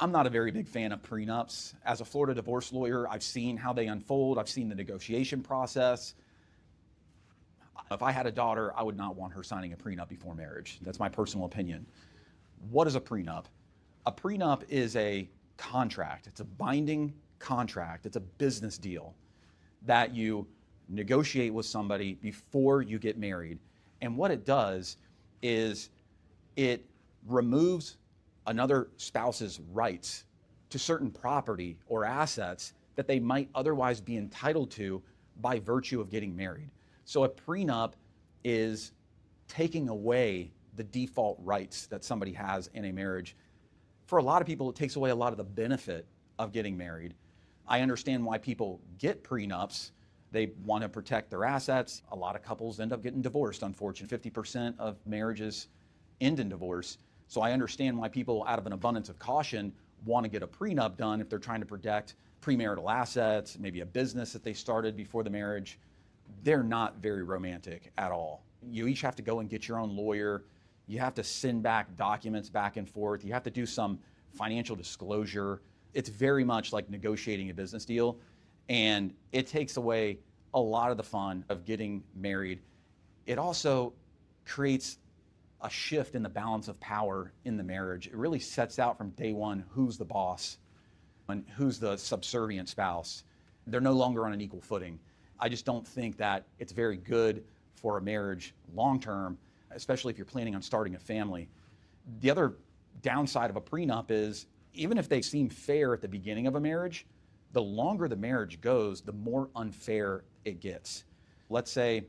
I'm not a very big fan of prenups. As a Florida divorce lawyer, I've seen how they unfold. I've seen the negotiation process. If I had a daughter, I would not want her signing a prenup before marriage. That's my personal opinion. What is a prenup? A prenup is a contract. It's a binding contract. It's a business deal that you negotiate with somebody before you get married. And what it does is it removes another spouse's rights to certain property or assets that they might otherwise be entitled to by virtue of getting married. So a prenup is taking away the default rights that somebody has in a marriage. For a lot of people, it takes away a lot of the benefit of getting married. I understand why people get prenups. They want to protect their assets. A lot of couples end up getting divorced, unfortunately. 50% of marriages end in divorce. So I understand why people, out of an abundance of caution, want to get a prenup done if they're trying to protect premarital assets, maybe a business that they started before the marriage. They're not very romantic at all. You each have to go and get your own lawyer. You have to send back documents back and forth. You have to do some financial disclosure. It's very much like negotiating a business deal, and it takes away a lot of the fun of getting married. It also creates a shift in the balance of power in the marriage. It really sets out from day one who's the boss and who's the subservient spouse. They're no longer on an equal footing. I just don't think that it's very good for a marriage long term, especially if you're planning on starting a family. The other downside of a prenup is, even if they seem fair at the beginning of a marriage, the longer the marriage goes, the more unfair it gets. Let's say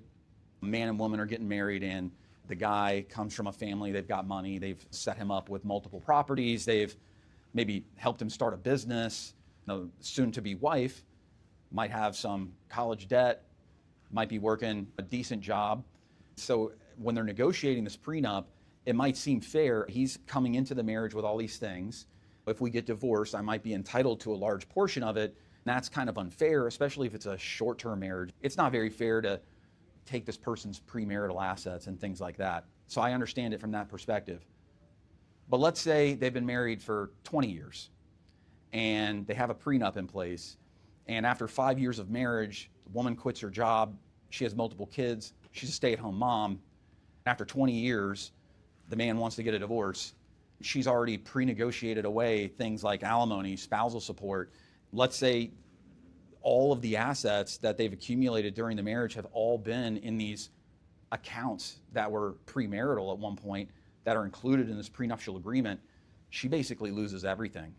a man and woman are getting married and the guy comes from a family, they've got money, they've set him up with multiple properties, they've maybe helped him start a business. The soon-to-be wife might have some college debt, might be working a decent job. So when they're negotiating this prenup, it might seem fair. He's coming into the marriage with all these things. If we get divorced, I might be entitled to a large portion of it. That's kind of unfair, especially if it's a short-term marriage. It's not very fair to take this person's premarital assets and things like that. So I understand it from that perspective. But let's say they've been married for 20 years and they have a prenup in place. And after 5 years of marriage, the woman quits her job. She has multiple kids. She's a stay-at-home mom. After 20 years, the man wants to get a divorce. She's already pre-negotiated away things like alimony, spousal support. Let's say all of the assets that they've accumulated during the marriage have all been in these accounts that were premarital at one point that are included in this prenuptial agreement. She basically loses everything.